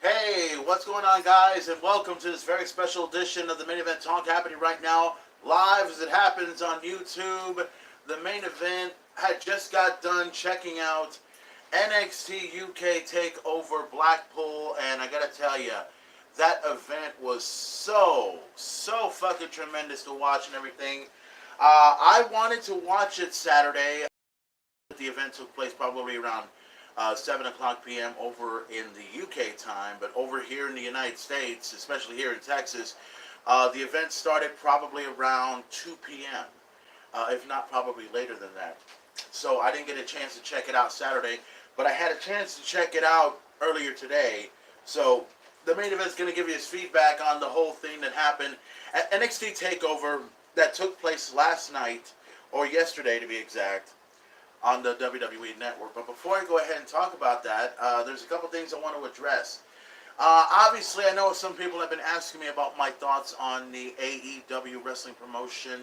Hey, what's going on, guys? And welcome to this very special edition of the Main Event Talk, happening right now, live as it happens on YouTube. The main event had just got done checking out NXT UK Takeover Blackpool, and I gotta tell you, that event was so fucking tremendous to watch and everything. I wanted to watch it Saturday. The event took place probably around 7 o'clock p.m. over in the UK time, but over here in the United States, especially here in Texas, the event started probably around 2 p.m., if not probably later than that. So I didn't get a chance to check it out Saturday, but I had a chance to check it out earlier today. So the main event is going to give you his feedback on the whole thing that happened at NXT TakeOver that took place last night, or yesterday to be exact, on the WWE Network. But before I go ahead and talk about that, there's a couple things I want to address. Obviously, I know some people have been asking me about my thoughts on the AEW wrestling promotion.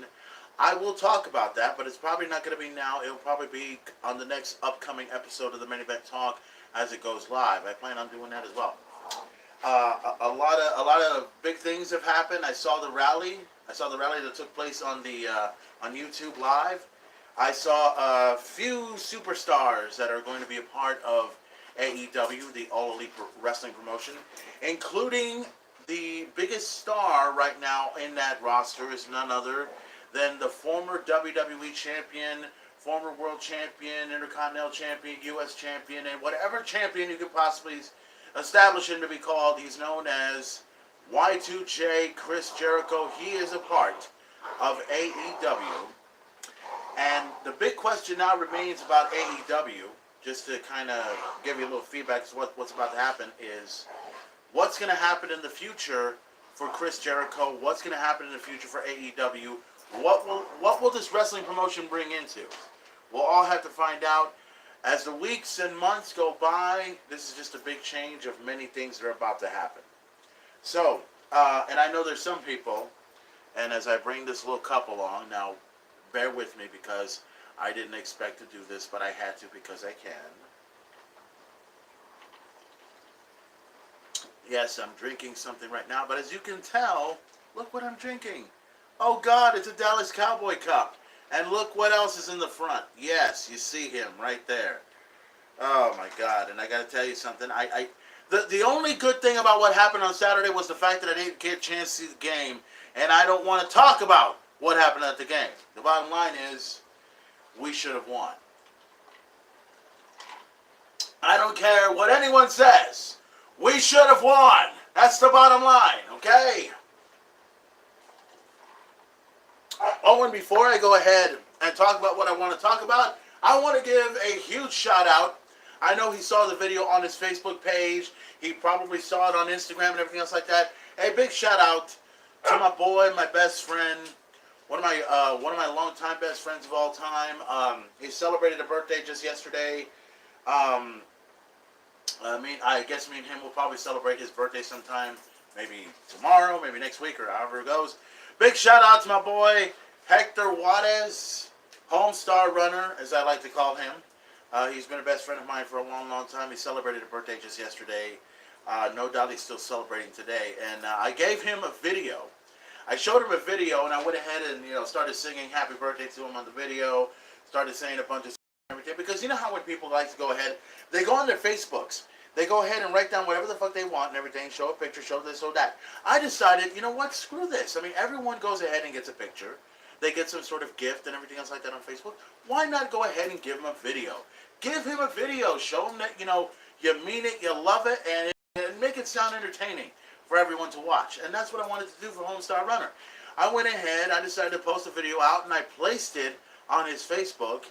I will talk about that, but it's probably not going to be now. It'll probably be on the next upcoming episode of the Main Event Talk as it goes live. I plan on doing that as well. A lot of big things have happened. I saw the rally. That took place on the on YouTube Live. I saw a few superstars that are going to be a part of AEW, the All Elite Wrestling promotion, including the biggest star right now in that roster is none other than the former WWE champion, former world champion, intercontinental champion, U.S. champion, and whatever champion you could possibly establish him to be called. He's known as Y2J, Chris Jericho. He is a part of AEW. And the big question now remains about AEW, just to kind of give you a little feedback as to what's about to happen, is what's going to happen in the future for Chris Jericho? What's going to happen in the future for AEW? What will this wrestling promotion bring into? We'll all have to find out. As the weeks and months go by, this is just a big change of many things that are about to happen. So, and I know there's some people, and as I bring this little couple along, now bear with me because I didn't expect to do this, but I had to because I can. Yes, I'm drinking something right now, but as you can tell, look what I'm drinking. Oh God, it's a Dallas Cowboy Cup. And look what else is in the front. Yes, you see him right there. Oh my God, and I gotta tell you something. The only good thing about what happened on Saturday was the fact that I didn't get a chance to see the game, and I don't want to talk about what happened at the game. The bottom line is, we should have won. I don't care what anyone says. We should have won. That's the bottom line, okay? Oh, and before I go ahead and talk about what I want to talk about, I want to give a huge shout out. I know he saw the video on his Facebook page. He probably saw it on Instagram and everything else like that. A big shout out to my boy, my best friend, one of my longtime best friends of all time. He celebrated a birthday just yesterday. I guess me and him will probably celebrate his birthday sometime, maybe tomorrow, maybe next week, or however it goes. Big shout out to my boy Hector Juarez, Homestar Runner, as I like to call him. He's been a best friend of mine for a long time. He celebrated a birthday just yesterday. No doubt he's still celebrating today. And I gave him a video. I showed him a video, and I went ahead and started singing happy birthday to him on the video. Started saying a bunch of everything, because you know how when people like to go ahead, they go on their Facebooks. They go ahead and write down whatever the fuck they want and everything, show a picture, show this, show that. I decided, you know what, screw this. I mean, everyone goes ahead and gets a picture. They get some sort of gift and everything else like that on Facebook. Why not go ahead and give him a video? Give him a video. Show him that, you mean it, you love it, and make it sound entertaining for everyone to watch. And that's what I wanted to do for Homestar Runner. I went ahead, I decided to post a video out, and I placed it on his Facebook.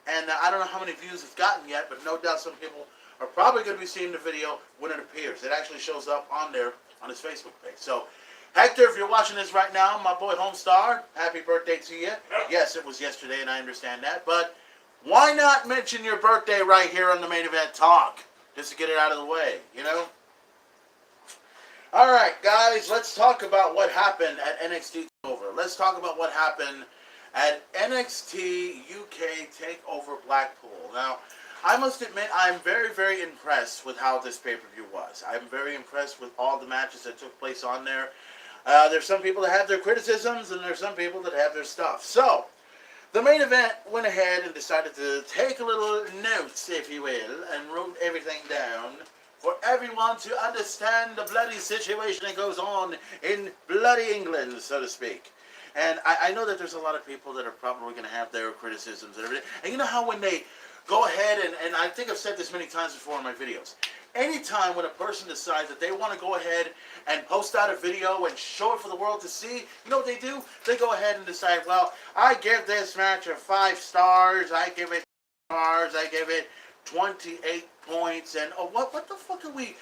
And I don't know how many views it's gotten yet, but no doubt some people are probably going to be seeing the video when it appears. It actually shows up on there on his Facebook page. So, Hector, if you're watching this right now, my boy Homestar, happy birthday to you. Yes, it was yesterday, and I understand that. But why not mention your birthday right here on the Main Event Talk? Just to get it out of the way, All right, guys, let's talk about what happened at NXT TakeOver. Let's talk about what happened at NXT UK Takeover Blackpool. Now, I must admit, I'm very, very impressed with how this pay-per-view was. I'm very impressed with all the matches that took place on there. There's some people that have their criticisms, and there's some people that have their stuff. So, the main event went ahead and decided to take a little notes, if you will, and wrote everything down for everyone to understand the bloody situation that goes on in bloody England, so to speak. And I know that there's a lot of people that are probably going to have their criticisms and everything. And you know how when they go ahead, and I think I've said this many times before in my videos, anytime when a person decides that they want to go ahead and post out a video and show it for the world to see, you know what they do? They go ahead and decide, well, I give this match a 5 stars, I give it stars, I give it 28 points, and oh, what the fuck are we...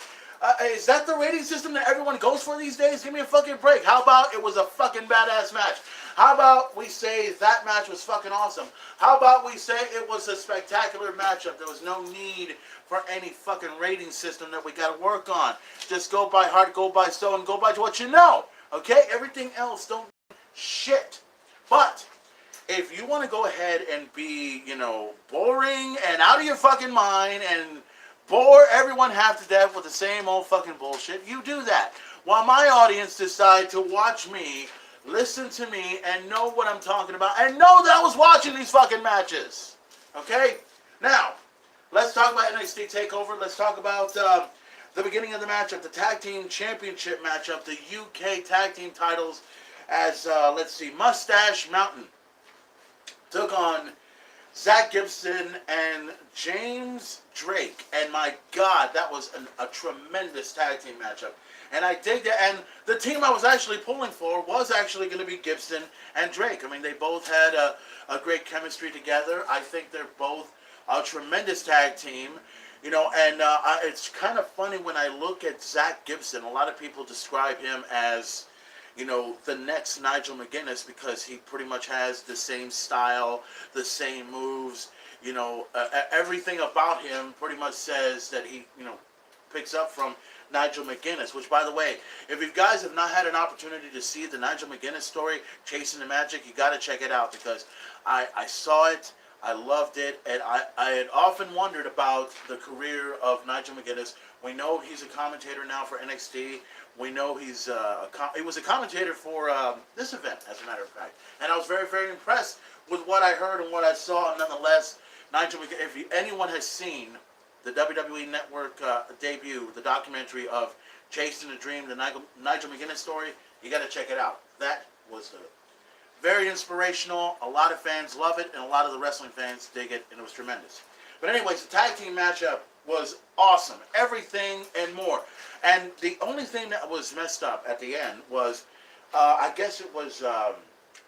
is that the rating system that everyone goes for these days? Give me a fucking break. How about it was a fucking badass match? How about we say that match was fucking awesome? How about we say it was a spectacular matchup? There was no need for any fucking rating system that we got to work on. Just go by heart, go by soul, and go by what you know. Okay? Everything else don't shit. But if you want to go ahead and be, you know, boring and out of your fucking mind and bore everyone half to death with the same old fucking bullshit, you do that. While my audience decide to watch me, listen to me, and know what I'm talking about, and know that I was watching these fucking matches. Okay? Now, let's talk about NXT Takeover. Let's talk about the beginning of the matchup, the Tag Team Championship matchup, the UK Tag Team titles, as, let's see, Mustache Mountain took on Zach Gibson and James Drake. And my God, that was a tremendous tag team matchup. And I dig that. And the team I was actually pulling for was actually going to be Gibson and Drake. I mean, they both had a great chemistry together. I think they're both a tremendous tag team. You know, and it's kind of funny when I look at Zach Gibson. A lot of people describe him as, you know, the next Nigel McGuinness, because he pretty much has the same style, the same moves, you know, everything about him pretty much says that he, you know, picks up from Nigel McGuinness, which, by the way, if you guys have not had an opportunity to see the Nigel McGuinness story, Chasing the Magic, you got to check it out, because I saw it, I loved it, and I had often wondered about the career of Nigel McGuinness. We know he's a commentator now for NXT. We know he was a commentator for this event, as a matter of fact. And I was very, very impressed with what I heard and what I saw. Nonetheless, Nigel McGuinness, if anyone has seen the WWE Network debut, the documentary of Chasing the Dream, the Nigel McGuinness story, you got to check it out. That was very inspirational. A lot of fans love it, and a lot of the wrestling fans dig it, and it was tremendous. But anyways, the tag team matchup was awesome. Everything and more. And the only thing that was messed up at the end was, I guess it was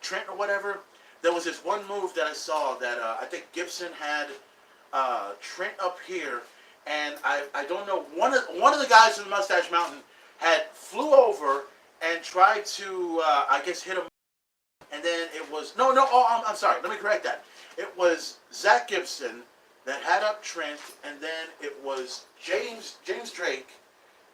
Trent or whatever. There was this one move that I saw that I think Gibson had Trent up here, and I don't know, one of the guys in the Mustache Mountain had flew over and tried to, I guess, hit him. And then it was, I'm sorry, let me correct that. It was Zach Gibson that had up Trent, and then it was James Drake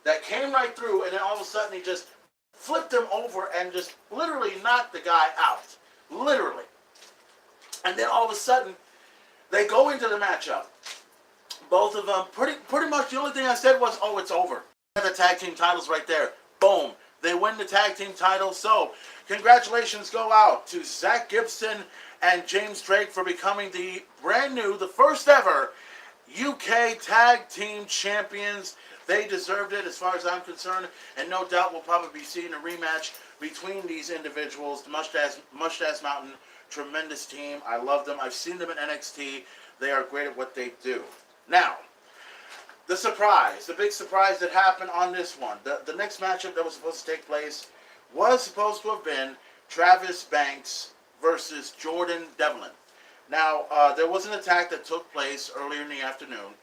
that came right through, and then all of a sudden he just flipped him over and just literally knocked the guy out. Literally. And then all of a sudden, they go into the matchup. Both of them, pretty much the only thing I said was, oh, it's over. The tag team titles right there. Boom. They win the tag team titles. So, congratulations go out to Zach Gibson and James Drake for becoming the brand new, the first ever UK Tag Team Champions. They deserved it as far as I'm concerned, and no doubt we'll probably be seeing a rematch between these individuals. The Mustache Mountain, tremendous team. I love them. I've seen them in NXT. They are great at what they do. Now, the surprise, the big surprise that happened on this one. The next matchup that was supposed to take place was supposed to have been Travis Banks versus Jordan Devlin. Now, there was an attack that took place earlier in the afternoon.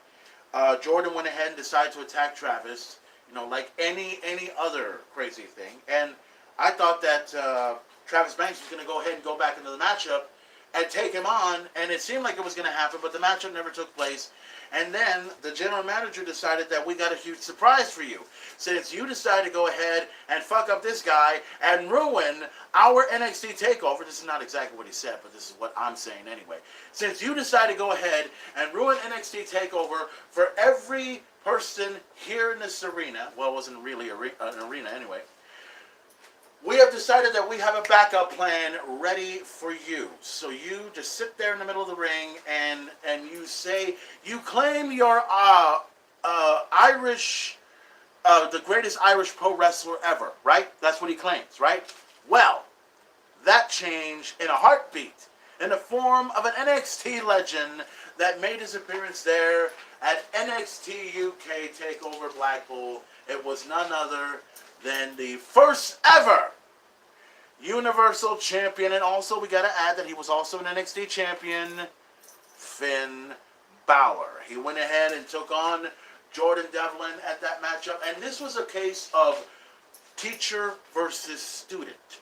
Jordan went ahead and decided to attack Travis, you know, like any other crazy thing. And I thought that Travis Banks was going to go ahead and go back into the matchup and take him on, and it seemed like it was going to happen, but the matchup never took place. And then the general manager decided that we got a huge surprise for you. Since you decided to go ahead and fuck up this guy and ruin our NXT TakeOver, this is not exactly what he said, but this is what I'm saying anyway. Since you decided to go ahead and ruin NXT TakeOver for every person here in this arena, well, it wasn't really an arena anyway, we have decided that we have a backup plan ready for you. So you just sit there in the middle of the ring and you claim you're Irish, the greatest Irish pro wrestler ever, right? That's what he claims, right? Well, that changed in a heartbeat in the form of an NXT legend that made his appearance there at NXT UK Takeover Blackpool. It was none other than the first ever Universal Champion, and also we got to add that he was also an NXT Champion, Finn Balor. He went ahead and took on Jordan Devlin at that matchup, and this was a case of teacher versus student.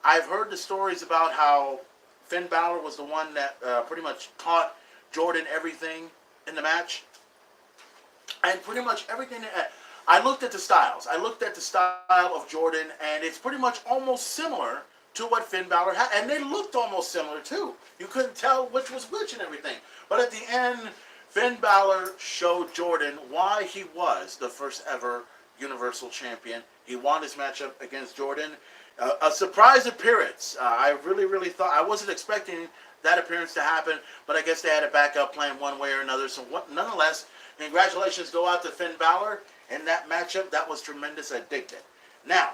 I've heard the stories about how Finn Balor was the one that pretty much taught Jordan everything in the match, and pretty much everything that... I looked at the styles. I looked at the style of Jordan, and it's pretty much almost similar to what Finn Balor had. And they looked almost similar, too. You couldn't tell which was which and everything. But at the end, Finn Balor showed Jordan why he was the first ever Universal Champion. He won his matchup against Jordan. A surprise appearance. I really thought... I wasn't expecting that appearance to happen, but I guess they had a backup plan one way or another. So nonetheless, congratulations go out to Finn Balor. In that matchup, that was tremendous. I digged it. Now,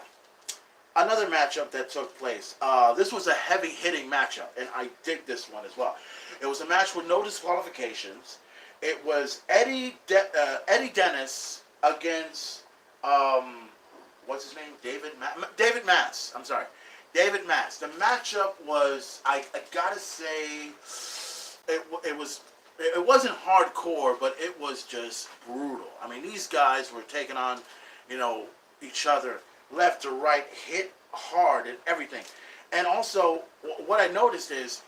another matchup that took place. This was a heavy-hitting matchup, and I dig this one as well. It was a match with no disqualifications. It was Eddie Dennis against, what's his name? David Mass. I'm sorry. David Mass. The matchup was, I gotta say, it wasn't hardcore, but it was just brutal. I mean, these guys were taking on, each other left to right, hit hard and everything. And also, what I noticed is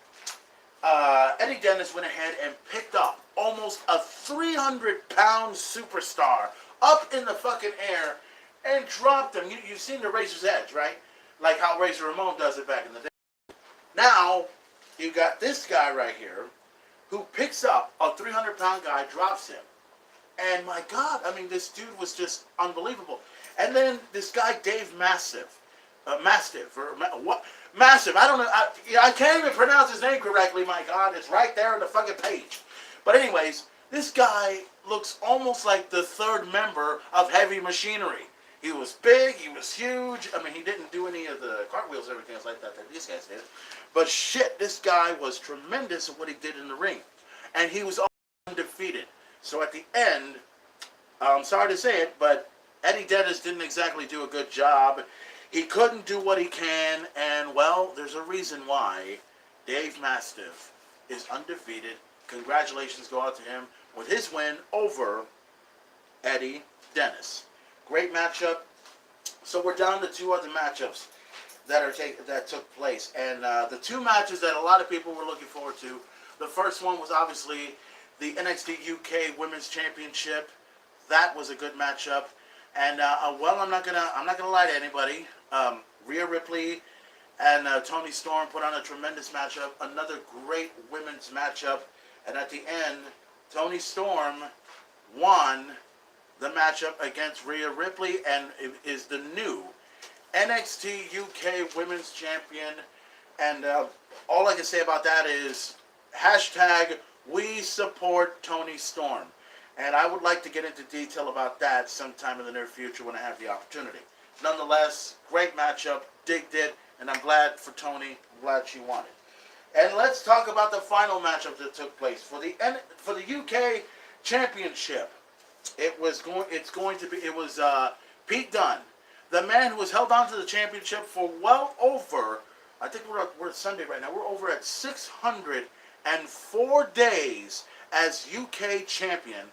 Eddie Dennis went ahead and picked up almost a 300-pound superstar up in the fucking air and dropped him. You've seen the Razor's Edge, right? Like how Razor Ramon does it back in the day. Now, you got this guy right here who picks up a 300-pound guy, drops him. And my God, I mean, this dude was just unbelievable. And then this guy, Dave Mastiff, Mastiff, I don't know, I can't even pronounce his name correctly, my God, it's right there on the fucking page. But anyways, this guy looks almost like the third member of Heavy Machinery. He was big, he was huge. I mean, he didn't do any of the cartwheels or everything else like that these guys did. But shit, this guy was tremendous at what he did in the ring. And he was undefeated. So at the end, I'm sorry to say it, but Eddie Dennis didn't exactly do a good job. He couldn't do what he can, and well, there's a reason why Dave Mastiff is undefeated. Congratulations go out to him with his win over Eddie Dennis. Great matchup. So we're down to two other matchups that took place, and the two matches that a lot of people were looking forward to. The first one was obviously the NXT UK Women's Championship. That was a good matchup, and well, I'm not gonna lie to anybody. Rhea Ripley and Toni Storm put on a tremendous matchup. Another great women's matchup, and at the end, Toni Storm won the matchup against Rhea Ripley and is the new NXT UK Women's Champion. And all I can say about that is hashtag we support Toni Storm. And I would like to get into detail about that sometime in the near future when I have the opportunity. Nonetheless, great matchup, digged it, and I'm glad for Toni. I'm glad she won it. And let's talk about the final matchup that took place for the UK Championship. It was Pete Dunne, the man who has held on to the championship for well over, I think we're at Sunday right now, we're over at 604 days as UK champion,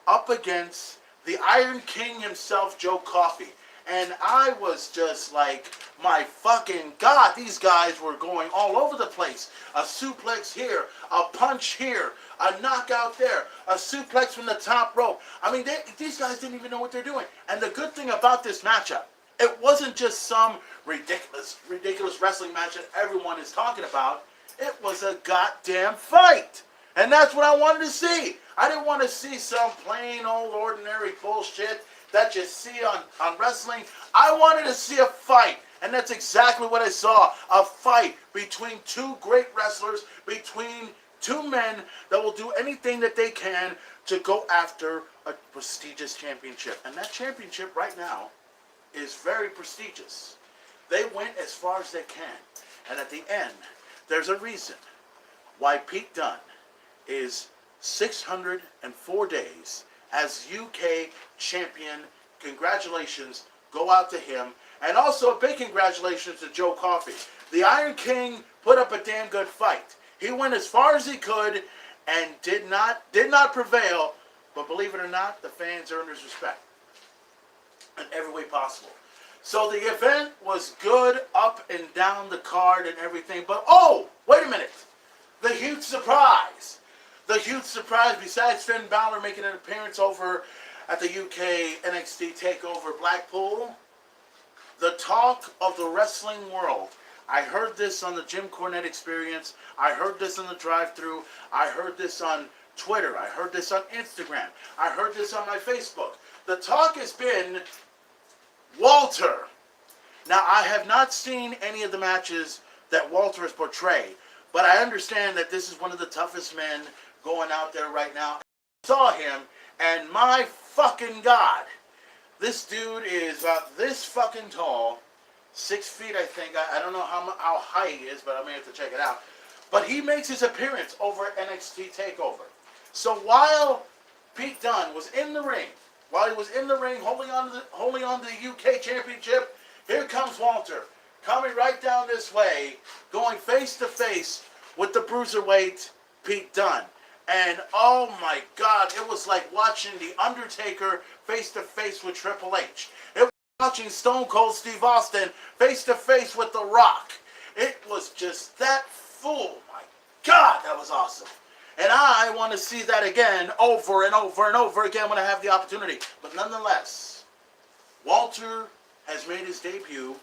up against the Iron King himself, Joe Coffey. And I was just like, my fucking God, these guys were going all over the place. A suplex here, a punch here, a knockout there, a suplex from the top rope. I mean, these guys didn't even know what they're doing. And the good thing about this matchup, it wasn't just some ridiculous wrestling match that everyone is talking about. It was a goddamn fight. And that's what I wanted to see. I didn't want to see some plain old ordinary bullshit that you see on wrestling. I wanted to see a fight. And that's exactly what I saw. A fight between two great wrestlers, between two men that will do anything that they can to go after a prestigious championship. And that championship right now is very prestigious. They went as far as they can. And at the end, there's a reason why Pete Dunne is 604 days as UK champion. Congratulations go out to him. And also a big congratulations to Joe Coffey. The Iron King put up a damn good fight. He went as far as he could and did not prevail. But believe it or not, the fans earned his respect in every way possible. So the event was good up and down the card and everything. But oh, wait a minute. The huge surprise. The huge surprise, besides Finn Balor making an appearance over at the UK NXT Takeover Blackpool, the talk of the wrestling world. I heard this on the Jim Cornette Experience. I heard this on the drive-thru. I heard this on Twitter. I heard this on Instagram. I heard this on my Facebook. The talk has been Walter. Now, I have not seen any of the matches that Walter has portrayed, but I understand that this is one of the toughest men going out there right now. I saw him, and my fucking God, this dude is this fucking tall, 6 feet, I think. I don't know how high he is, but I may have to check it out. But he makes his appearance over at NXT Takeover. So while Pete Dunne was in the ring, holding on to the UK Championship, here comes Walter, coming right down this way, going face to face with the bruiserweight Pete Dunne. And oh my God, it was like watching The Undertaker face to face with Triple H. It was watching Stone Cold Steve Austin face to face with The Rock. It was just that full. My God, that was awesome. And I want to see that again over and over and over again when I have the opportunity. But nonetheless, Walter has made his debut,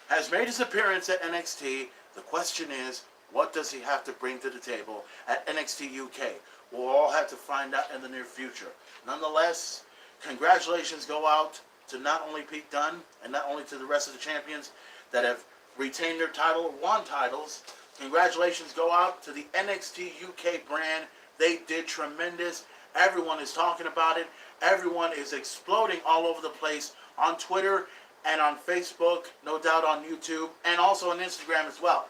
has made his appearance at NXT. The question is, what does he have to bring to the table at NXT UK? We'll all have to find out in the near future. Nonetheless, congratulations go out to not only Pete Dunne and not only to the rest of the champions that have retained their title, won titles. Congratulations go out to the NXT UK brand. They did tremendous. Everyone is talking about it. Everyone is exploding all over the place on Twitter and on Facebook, no doubt on YouTube, and also on Instagram as well.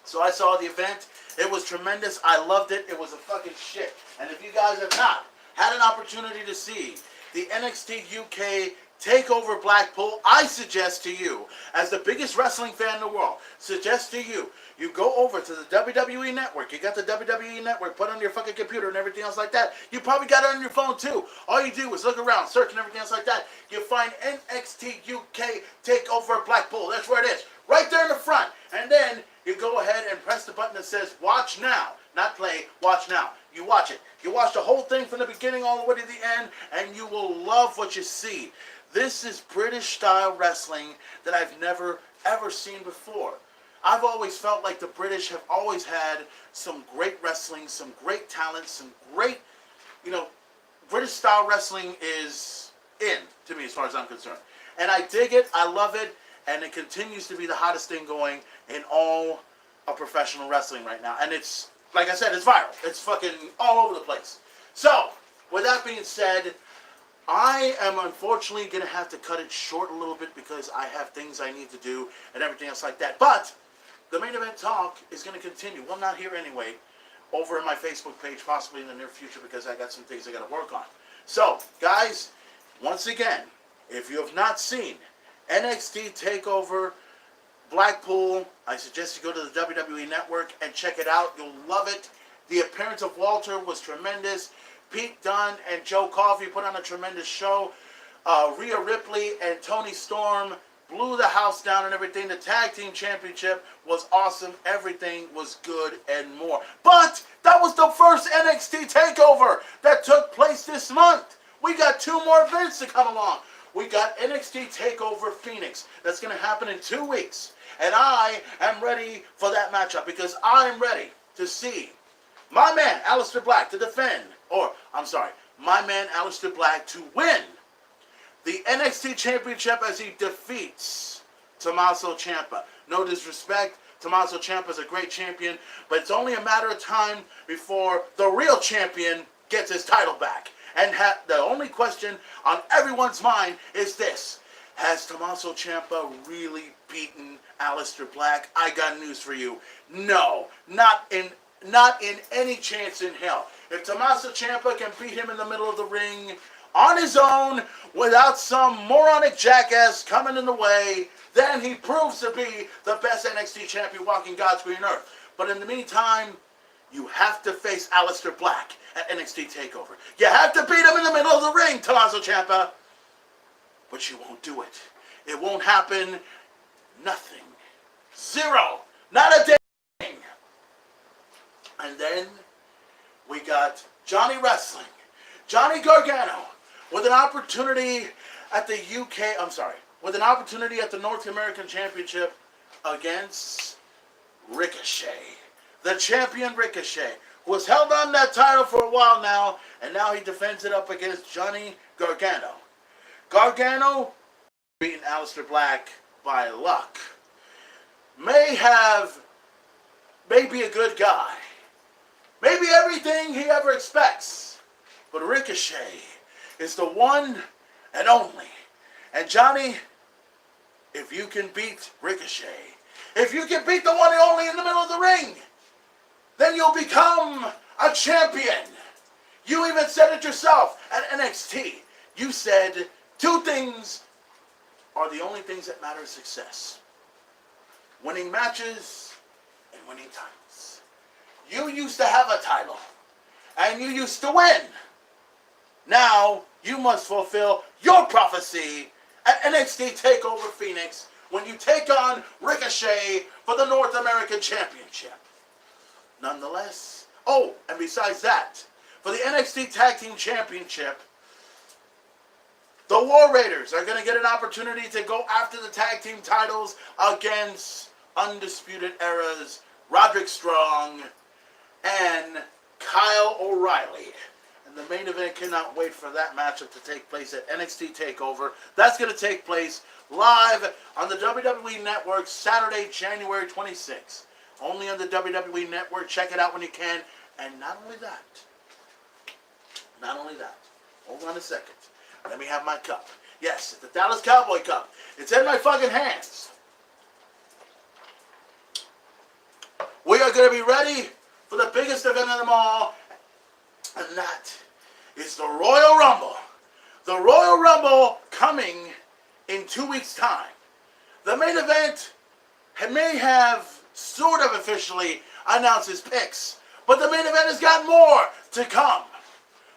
So I saw the event. It was tremendous. I loved it. It was a fucking shit. And if you guys have not had an opportunity to see the NXT UK Takeover Blackpool, I suggest to you, as the biggest wrestling fan in the world, suggest to you, you go over to the WWE Network. You got the WWE Network put on your fucking computer and everything else like that. You probably got it on your phone too. All you do is look around, search and everything else like that. You find NXT UK Takeover Blackpool. That's where it is. Right there in the front. And then you go ahead and press the button that says watch now. Not play, watch now. You watch it. You watch the whole thing from the beginning all the way to the end, and you will love what you see. This is British-style wrestling that I've never, ever seen before. I've always felt like the British have always had some great wrestling, some great talent, some great, British-style wrestling is in, to me, as far as I'm concerned. And I dig it, I love it, and it continues to be the hottest thing going in all of professional wrestling right now. And it's, like I said, it's viral. It's fucking all over the place. So, with that being said, I am unfortunately going to have to cut it short a little bit because I have things I need to do and everything else like that. But the main event talk is going to continue. Well, not here anyway. Over in my Facebook page, possibly in the near future, because I got some things I got to work on. So, guys, once again, if you have not seen NXT Takeover Blackpool, I suggest you go to the WWE Network and check it out. You'll love it. The appearance of Walter was tremendous. Pete Dunne and Joe Coffey put on a tremendous show. Rhea Ripley and Toni Storm blew the house down and everything. The tag team championship was awesome. Everything was good and more. But that was the first NXT takeover that took place this month. We got 2 more events to come along. We got NXT Takeover Phoenix. That's going to happen in 2 weeks. And I am ready for that matchup because I'm ready to see my man, Aleister Black, to defend. Or, I'm sorry, my man, Aleister Black, to win the NXT Championship as he defeats Tommaso Ciampa. No disrespect, Tommaso Ciampa is a great champion, but it's only a matter of time before the real champion gets his title back. And the only question on everyone's mind is this: has Tommaso Ciampa really beaten Aleister Black? I got news for you. No, not in any chance in hell. If Tommaso Ciampa can beat him in the middle of the ring on his own, without some moronic jackass coming in the way, then he proves to be the best NXT champion walking God's green earth. But in the meantime, you have to face Aleister Black at NXT TakeOver. You have to beat him in the middle of the ring, Tommaso Ciampa. But you won't do it. It won't happen. Nothing. Zero. Not a thing. And then we got Johnny Wrestling. Johnny Gargano with an opportunity at the with an opportunity at the North American Championship against Ricochet. The champion Ricochet, who has held on that title for a while now, and now he defends it up against Johnny Gargano. Gargano, beating Aleister Black by luck, may be a good guy. Maybe everything he ever expects. But Ricochet is the one and only. And Johnny, if you can beat Ricochet, if you can beat the one and only in the middle of the ring, then you'll become a champion. You even said it yourself at NXT. You said 2 things are the only things that matter: success. Winning matches and winning titles. You used to have a title, and you used to win. Now, you must fulfill your prophecy at NXT TakeOver Phoenix when you take on Ricochet for the North American Championship. Nonetheless, and besides that, for the NXT Tag Team Championship, the War Raiders are going to get an opportunity to go after the tag team titles against Undisputed Era's Roderick Strong and Kyle O'Reilly. And the main event, cannot wait for that matchup to take place at NXT TakeOver. That's going to take place live on the WWE Network Saturday, January 26th. Only on the WWE Network. Check it out when you can. And not only that, hold on a second. Let me have my cup. Yes, it's the Dallas Cowboy Cup. It's in my fucking hands. We are going to be ready for the biggest event of them all, and that is the Royal Rumble. The Royal Rumble coming in 2 weeks' time. The main event may have sort of officially announced his picks, but the main event has got more to come.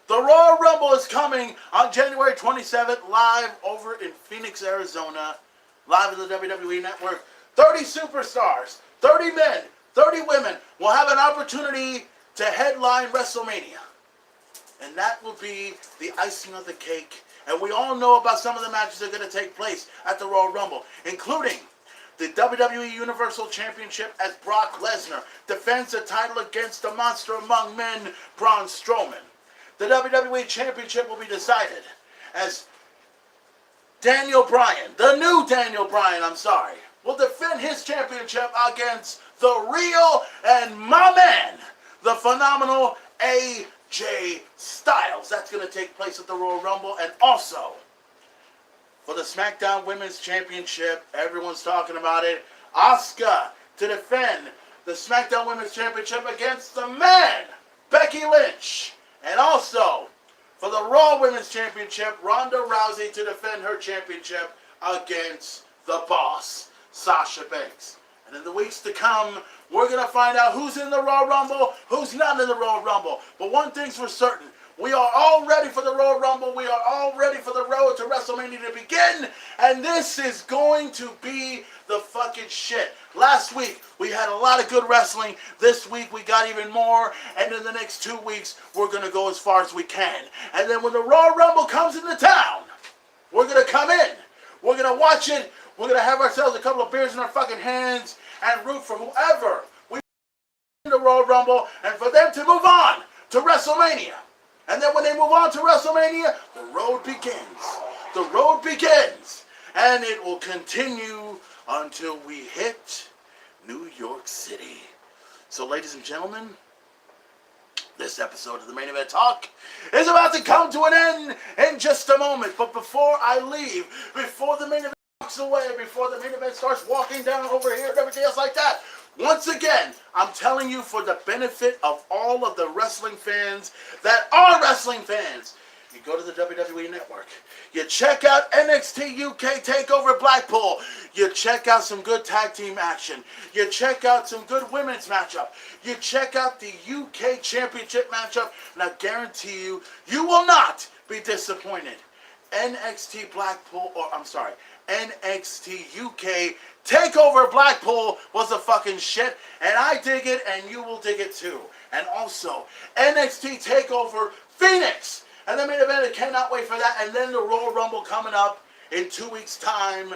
The Royal Rumble is coming on January 27th, live over in Phoenix, Arizona, live on the WWE Network. 30 superstars, 30 men, 30 women will have an opportunity to headline WrestleMania. And that will be the icing on the cake. And we all know about some of the matches that are going to take place at the Royal Rumble, including the WWE Universal Championship as Brock Lesnar defends the title against the monster among men, Braun Strowman. The WWE Championship will be decided as Daniel Bryan, the new Daniel Bryan, will defend his championship against the real and my man, the phenomenal AJ Styles. That's going to take place at the Royal Rumble. And also, for the SmackDown Women's Championship, everyone's talking about it, Asuka to defend the SmackDown Women's Championship against the man, Becky Lynch. And also, for the Raw Women's Championship, Ronda Rousey to defend her championship against the boss, Sasha Banks. And in the weeks to come, we're going to find out who's in the Royal Rumble, who's not in the Royal Rumble. But one thing's for certain, We are all ready for the Royal Rumble. We are all ready for the road to WrestleMania to begin. And this is going to be the fucking shit. Last week, we had a lot of good wrestling. This week, we got even more. And in the next 2 weeks, we're going to go as far as we can. And then when the Royal Rumble comes into town, we're going to come in. We're going to watch it. We're going to have ourselves a couple of beers in our fucking hands and root for whoever we in the Royal Rumble and for them to move on to WrestleMania. And then when they move on to WrestleMania, the road begins. The road begins. And it will continue until we hit New York City. So, ladies and gentlemen, this episode of the Main Event Talk is about to come to an end in just a moment. But before I leave, before the main event walks away, before the main event starts walking down over here and everything else like that, once again, I'm telling you for the benefit of all of the wrestling fans that are wrestling fans, you go to the WWE Network, you check out NXT UK Takeover Blackpool, you check out some good tag team action, you check out some good women's matchup, you check out the UK Championship matchup, and I guarantee you, you will not be disappointed. NXT UK Takeover Blackpool was a fucking shit, and I dig it, and you will dig it too. And also, NXT Takeover Phoenix, and the main event, I cannot wait for that, and then the Royal Rumble coming up in 2 weeks' time,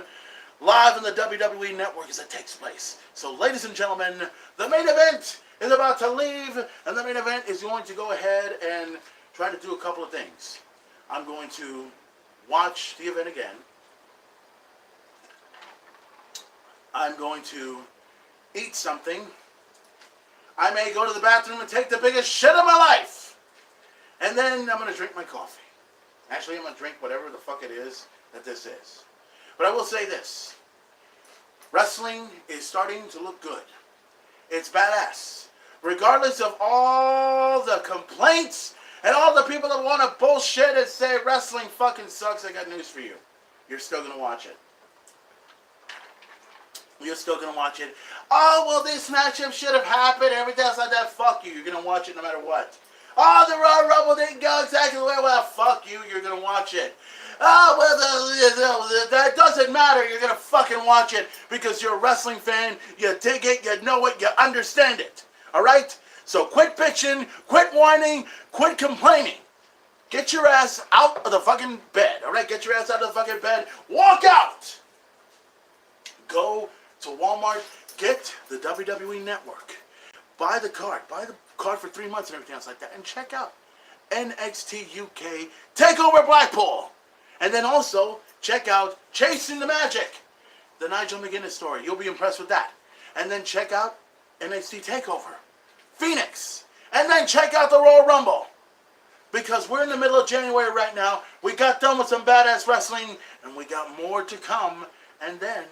live on the WWE Network as it takes place. So, ladies and gentlemen, the main event is about to leave, and the main event is going to go ahead and try to do a couple of things. I'm going to watch the event again. I'm going to eat something. I may go to the bathroom and take the biggest shit of my life. And then I'm going to drink my coffee. Actually, I'm going to drink whatever the fuck it is that this is. But I will say this. Wrestling is starting to look good. It's badass. Regardless of all the complaints and all the people that want to bullshit and say wrestling fucking sucks, I got news for you. You're still going to watch it. You're still going to watch it. Oh, well, this matchup should have happened. Everything else like that, fuck you. You're going to watch it no matter what. Oh, the Royal Rumble didn't go exactly the way. Well, fuck you. You're going to watch it. Oh, well, that doesn't matter. You're going to fucking watch it because you're a wrestling fan. You dig it. You know it. You understand it. All right? So quit bitching. Quit whining. Quit complaining. Get your ass out of the fucking bed. All right? Get your ass out of the fucking bed. Walk out. Go to Walmart, get the WWE Network, buy the card for 3 months and everything else like that, and check out NXT UK Takeover Blackpool. And then also check out Chasing the Magic, the Nigel McGuinness story. You'll be impressed with that. And then check out NXT Takeover Phoenix. And then check out the Royal Rumble. Because we're in the middle of January right now. We got done with some badass wrestling, and we got more to come. And then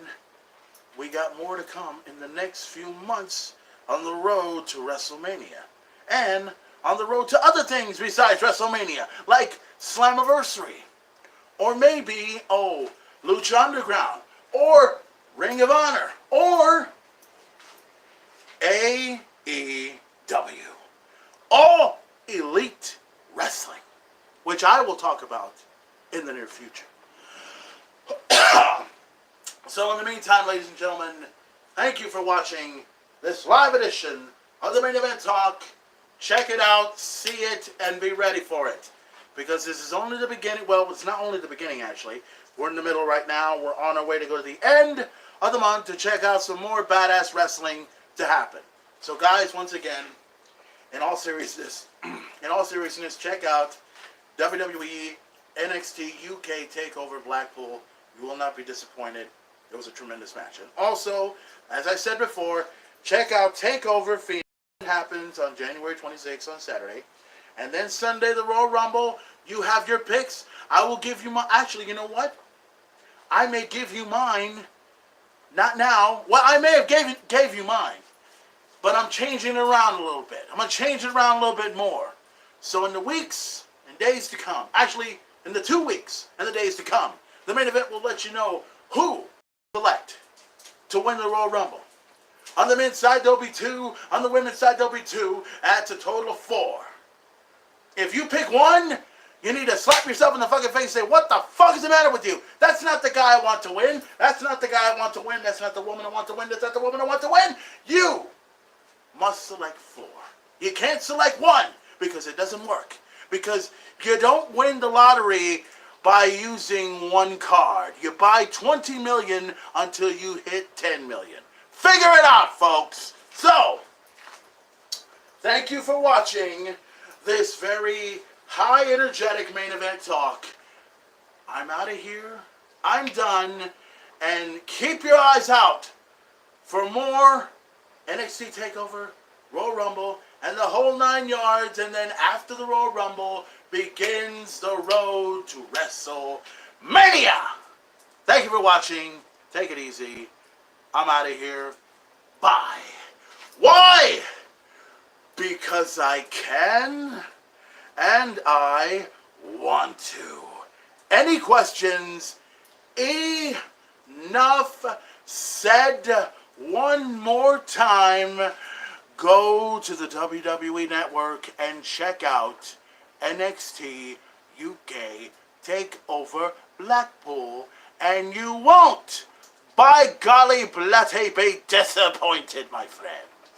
we got more to come in the next few months on the road to WrestleMania. And on the road to other things besides WrestleMania, like Slammiversary. Or maybe, Lucha Underground. Or Ring of Honor. Or AEW. All Elite Wrestling. Which I will talk about in the near future. So in the meantime, ladies and gentlemen, thank you for watching this live edition of the Main Event Talk. Check it out, see it, and be ready for it. Because this is only the beginning. Well, it's not only the beginning, actually. We're in the middle right now. We're on our way to go to the end of the month to check out some more badass wrestling to happen. So guys, once again, in all seriousness, check out WWE NXT UK Takeover Blackpool. You will not be disappointed. It was a tremendous match. And also, as I said before, check out Takeover Phoenix. It happens on January 26th on Saturday. And then Sunday, the Royal Rumble. You have your picks. I will give you my... Actually, you know what? I may give you mine. Not now. Well, I may have gave you mine. But I'm changing it around a little bit. I'm going to change it around a little bit more. So in the weeks and days to come, actually, in the 2 weeks and the days to come, the main event will let you know who select to win the Royal Rumble. On the men's side, there'll be 2. On the women's side, there'll be 2. That's a total of 4. If you pick one, you need to slap yourself in the fucking face and say, what the fuck is the matter with you? That's not the guy I want to win. That's not the guy I want to win. That's not the woman I want to win. That's not the woman I want to win. You must select 4. You can't select 1 because it doesn't work. Because you don't win the lottery by using 1 card. You buy 20 million until you hit 10 million. Figure it out, folks. So, thank you for watching this very high energetic main event talk. I'm out of here. I'm done. And keep your eyes out for more NXT TakeOver, Royal Rumble, and the whole 9 yards. And then after the Royal Rumble begins the road to WrestleMania. Thank you for watching. Take it easy. I'm out of here. Bye. Why? Because I can and I want to. Any questions? Enough said. One more time. Go to the WWE Network and check out NXT UK Takeover Blackpool, and you won't, by golly bloody, be disappointed, my friend.